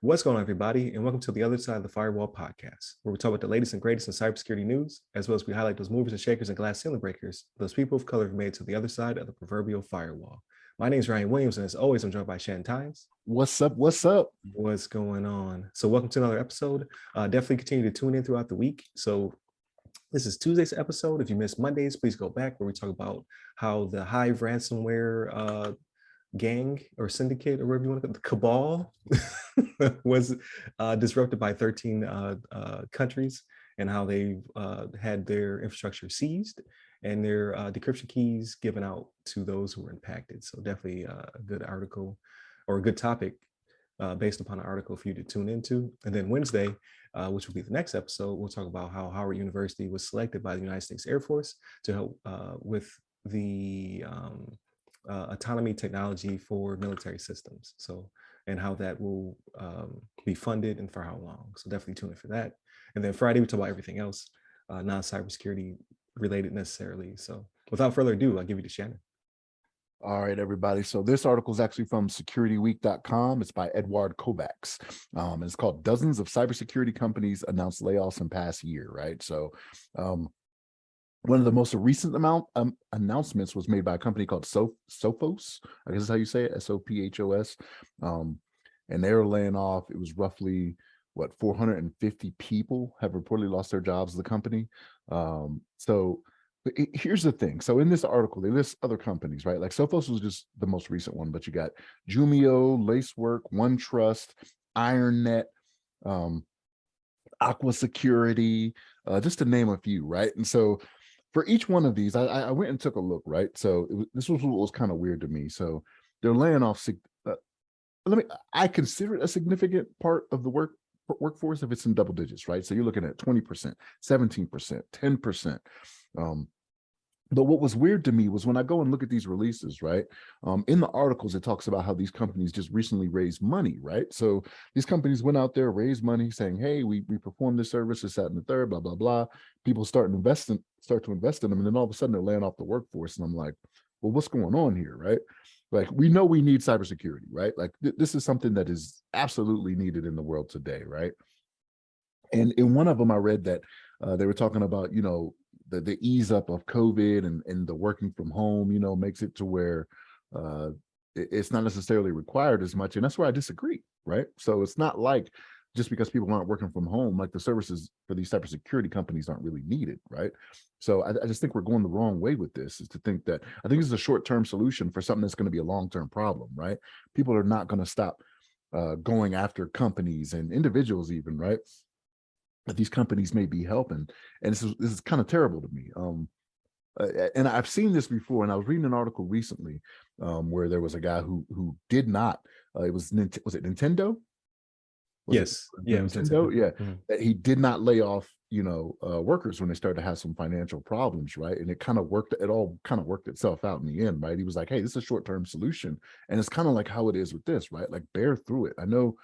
What's going on, everybody, and welcome to the Other Side of the Firewall podcast, where we talk about the latest and greatest in cybersecurity news, as well as we highlight those movers and shakers and glass ceiling breakers, those people of color who made it to the other side of the proverbial firewall. My name is Ryan Williams, and as always, I'm joined by Shannon Times. What's up? What's up? What's going on? So welcome to another episode. Definitely continue to tune in throughout the week. So this is Tuesday's episode. If you missed Mondays, please go back where we talk about how the Hive ransomware gang or syndicate or whatever you want to call it, the cabal was disrupted by 13 countries, and how they had their infrastructure seized and their decryption keys given out to those who were impacted. So definitely a good article or a good topic based upon an article for you to tune into. And then Wednesday, which will be the next episode, we'll talk about how Howard University was selected by the United States Air Force to help with the autonomy technology for military systems. So, and how that will be funded and for how long. So definitely tune in for that. And then Friday, we talk about everything else, non-cybersecurity related necessarily. So without further ado, I'll give you to Shannon. All right, everybody. So this article is actually from securityweek.com. It's by Edward Kovacs. And it's called Dozens of Cybersecurity Companies Announced Layoffs in Past Year, right? So one of the most recent announcements was made by a company called Sophos. I guess is how you say it, S-O-P-H-O-S. And they were laying off. It was roughly, 450 people have reportedly lost their jobs at the company. But here's the thing. So in this article, they list other companies, right? Like Sophos was just the most recent one, but you got Jumio, Lacework, OneTrust, IronNet, Aqua Security, just to name a few, right? And so for each one of these, I went and took a look, right? So this was what was kind of weird to me. So they're laying off. I consider it a significant part of the workforce if it's in double digits, right? So you're looking at 20%, 17%, 10%. But what was weird to me was when I go and look at these releases, right? In the articles, it talks about how these companies just recently raised money, right? So these companies went out there, raised money saying, hey, we performed this service, this, that, and the third, blah, blah, blah. People start to invest in them. And then all of a sudden they're laying off the workforce. And I'm like, well, what's going on here, right? Like, we know we need cybersecurity, right? Like this is something that is absolutely needed in the world today, right? And in one of them, I read that they were talking about, the ease up of COVID and the working from home, makes it to where it's not necessarily required as much. And that's where I disagree, right? So it's not like just because people aren't working from home, like the services for these cybersecurity companies aren't really needed, right? So I just think we're going the wrong way with this, is to think that I think this is a short-term solution for something that's going to be a long-term problem, right? People are not going to stop going after companies and individuals even, right? That these companies may be helping. And this is kind of terrible to me. And I've seen this before, and I was reading an article recently where there was a guy who did not, was it Nintendo? Yes. Yeah. Nintendo. Yeah. Mm-hmm. That he did not lay off, workers when they started to have some financial problems, right? And it kind of worked, it all kind of worked itself out in the end, right? He was like, hey, this is a short-term solution. And it's kind of like how it is with this, right? Like, bear through it. I know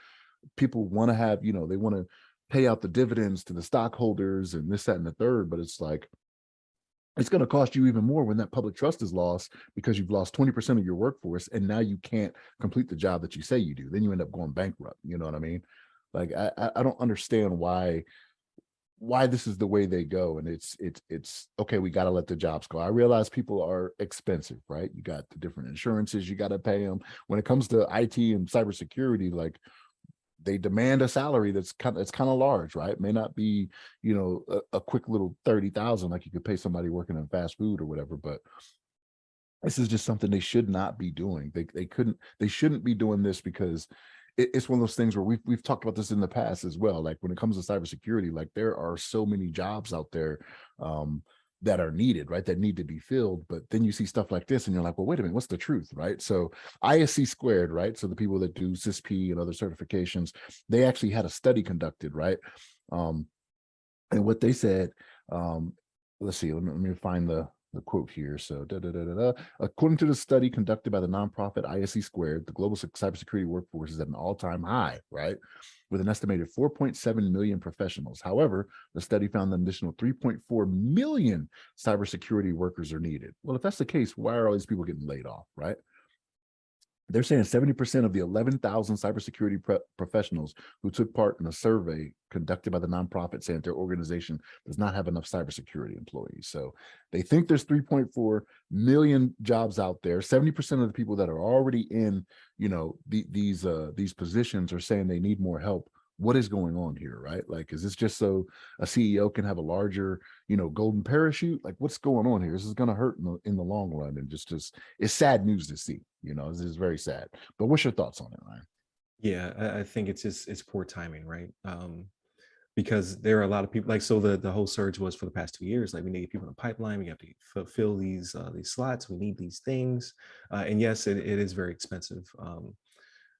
people want to have, they want to pay out the dividends to the stockholders and this, that, and the third, but it's like, it's going to cost you even more when that public trust is lost, because you've lost 20% of your workforce and now you can't complete the job that you say you do. Then you end up going bankrupt. You know what I mean? Like, I don't understand why this is the way they go. And it's okay, we got to let the jobs go. I realize people are expensive, right? You got the different insurances, you got to pay them. When it comes to IT and cybersecurity, like, they demand a salary that's kind of large, right? It may not be, a quick little 30,000 like you could pay somebody working in fast food or whatever, but this is just something they should not be doing. They shouldn't be doing this, because it's one of those things where we've talked about this in the past as well. Like, when it comes to cybersecurity, like, there are so many jobs out there that are needed, right? That need to be filled. But then you see stuff like this and you're like, well, wait a minute, what's the truth, right? So ISC squared, right? So the people that do CISP and other certifications, they actually had a study conducted, right? And what they said, let's see, let me find the quote here. So, according to the study conducted by the nonprofit ISC Squared, the global cybersecurity workforce is at an all-time high, right? With an estimated 4.7 million professionals. However, the study found an additional 3.4 million cybersecurity workers are needed. Well, if that's the case, why are all these people getting laid off, right? They're saying 70% of the 11,000 cybersecurity professionals who took part in a survey conducted by the nonprofit saying their organization does not have enough cybersecurity employees. So they think there's 3.4 million jobs out there. 70% of the people that are already in, these positions are saying they need more help. What is going on here, right? Like, is this just so a CEO can have a larger, golden parachute? Like, what's going on here? This is going to hurt in the long run, and just it's sad news to see. This is very sad. But what's your thoughts on it, Ryan? Yeah, I think it's poor timing, right? Because there are a lot of people, like, so the whole surge was for the past 2 years, like, we need people in the pipeline, we have to fulfill these slots, we need these things, and yes, it is very expensive.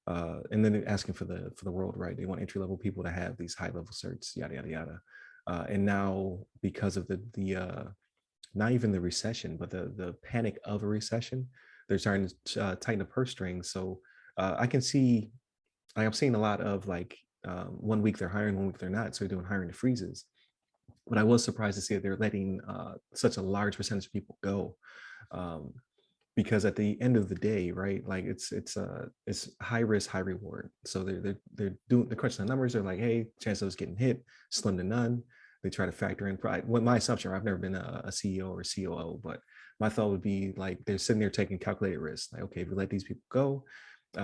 And then they're asking for the world, right? They want entry level people to have these high level certs, yada yada yada. And now, because of the not even the recession, but the panic of a recession, they're starting to tighten the purse strings. So I can see, like, I'm seeing a lot of, like, 1 week they're hiring, 1 week they're not. So they're doing hiring freezes. But I was surprised to see that they're letting such a large percentage of people go. Um, because at the end of the day, right, like, it's high risk, high reward. So they're doing the crunching the numbers. They're like, hey, chance of us getting hit, slim to none. They try to factor in pride. What my assumption, I've never been a CEO or a COO, but my thought would be, like, they're sitting there taking calculated risks. Like, okay, if we let these people go,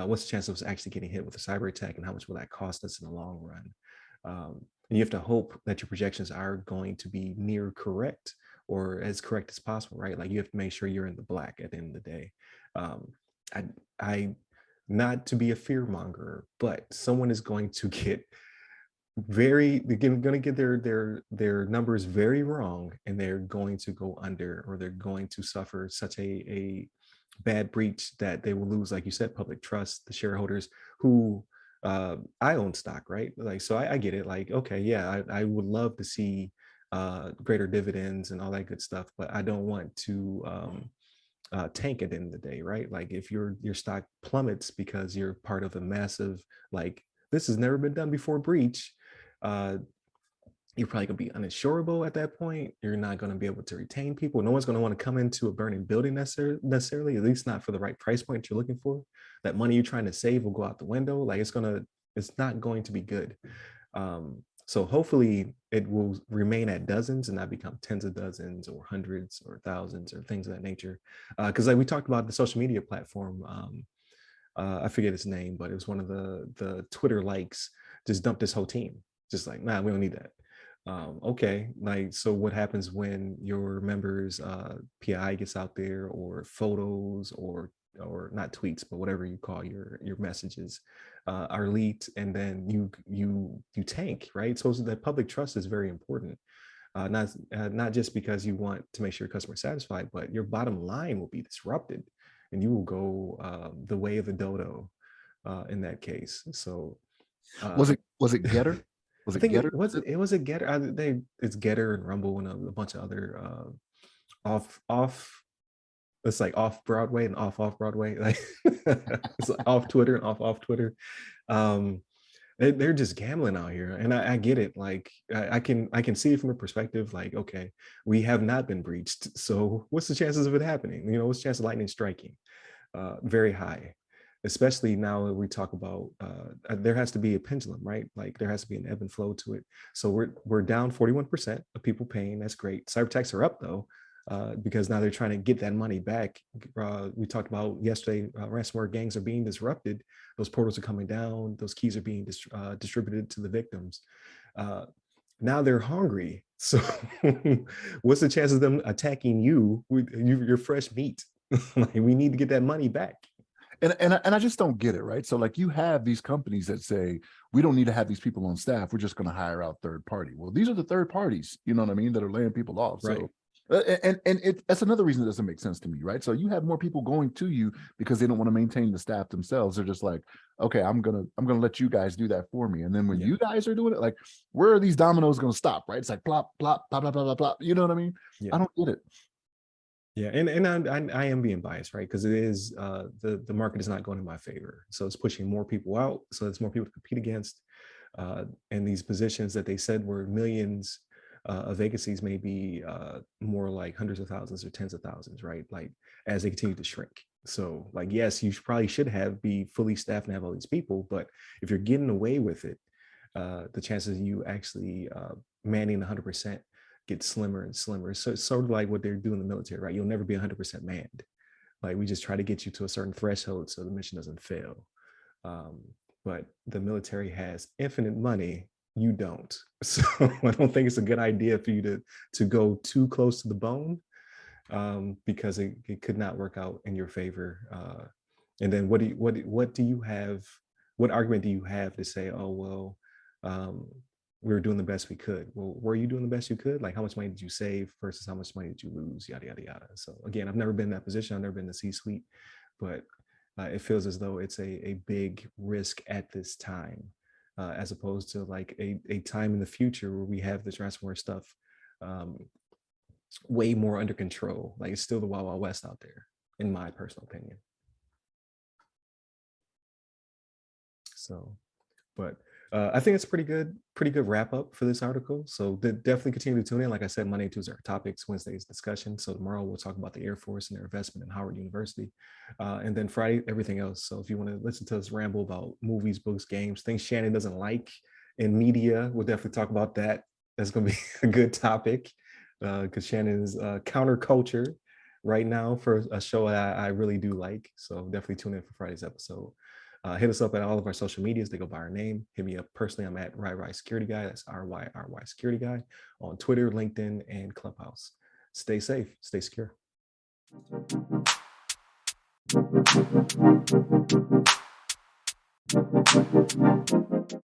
what's the chance of us actually getting hit with a cyber attack, and how much will that cost us in the long run? And you have to hope that your projections are going to be near correct, or as correct as possible, right? Like, you have to make sure you're in the black at the end of the day. Um, I, I, not to be a fear monger, but someone is going to get they're going to get their numbers very wrong, and they're going to go under, or they're going to suffer such a bad breach that they will lose, like you said, public trust, the shareholders who, I own stock, right? Like, so I get it. Like, okay, yeah, I would love to see greater dividends and all that good stuff, but I don't want to tank at the end of the day, right? Like, if your stock plummets because you're part of a massive, like, this has never been done before breach, uh, you're probably going to be uninsurable at that point. You're not going to be able to retain people. No one's going to want to come into a burning building necessarily, at least not for the right price point you're looking for. That money you're trying to save will go out the window. Like, it's not going to be good. So hopefully it will remain at dozens and not become tens of dozens or hundreds or thousands or things of that nature. Because, like we talked about, the social media platform, I forget its name, but it was one of the Twitter likes, just dumped this whole team. Just like, nah, we don't need that. Okay, like, so what happens when your members PI gets out there, or photos, or not tweets, but whatever you call your messages are leaked, and then you tank, right? So that public trust is very important. Not just because you want to make sure your customer is satisfied, but your bottom line will be disrupted, and you will go the way of the dodo in that case. So Was uh, it Getter? Was I it think Getter? it was a Getter. It's Getter and Rumble and a bunch of other off. It's like off Broadway and off Broadway. Like, it's like off Twitter and off Twitter. Um, they're just gambling out here, and I get it. Like, I can see it from a perspective. Like, okay, we have not been breached, so what's the chances of it happening? What's the chance of lightning striking? Very high, especially now that we talk about there has to be a pendulum, right? Like, there has to be an ebb and flow to it. So we're down 41% of people paying. That's great. Cyber attacks are up, though, because now they're trying to get that money back. We talked about yesterday, ransomware gangs are being disrupted. Those portals are coming down. Those keys are being distributed to the victims. Uh, Now they're hungry. So what's the chance of them attacking you with your fresh meat? Like, we need to get that money back. And I just don't get it, right? So, like, you have these companies that say we don't need to have these people on staff. We're just going to hire out third party. Well, these are the third parties, you know what I mean, that are laying people off. Right. So, that's another reason it doesn't make sense to me, right? So you have more people going to you because they don't want to maintain the staff themselves. They're just like, okay, I'm gonna let you guys do that for me. And then when Yeah. you guys are doing it, like, where are these dominoes going to stop, right? It's like plop, plop, plop, plop, plop, plop, plop. You know what I mean? Yeah. I don't get it. Yeah. And I am being biased, right? Because it is the market is not going in my favor. So it's pushing more people out. So there's more people to compete against. And these positions that they said were millions, of vacancies may be more like hundreds of thousands or tens of thousands, right? Like as they continue to shrink. So like, yes, you probably should be fully staffed and have all these people, but if you're getting away with it, the chances of you actually manning 100% get slimmer and slimmer. So it's sort of like what they're doing in the military, right? You'll never be 100% manned. Like we just try to get you to a certain threshold so the mission doesn't fail. Um, but the military has infinite money. You don't. So I don't think it's a good idea for you to go too close to the bone, because it could not work out in your favor. And then what do you have? What argument do you have to say, oh well, um, we were doing the best we could? Well, were you doing the best you could? Like how much money did you save versus how much money did you lose? Yada yada yada. So again, I've never been in that position. I've never been in the C-suite, but it feels as though it's a big risk at this time, as opposed to like a time in the future where we have this ransomware stuff um, way more under control. Like it's still the Wild Wild West out there, in my personal opinion. So, but I think it's pretty good wrap up for this article. So definitely continue to tune in. Like I said, Monday, Tuesday are topics, Wednesday's discussion. So tomorrow we'll talk about the Air Force and their investment in Howard University, and then Friday everything else. So if you want to listen to us ramble about movies, books, games, things Shannon doesn't like in media, we'll definitely talk about that. That's going to be a good topic because Shannon is counterculture right now for a show I really do like. So definitely tune in for Friday's episode. Hit us up at all of our social medias. They go by our name. Hit me up personally. I'm at RyRy Security Guy. That's RYRY Security Guy on Twitter, LinkedIn, and Clubhouse. Stay safe. Stay secure.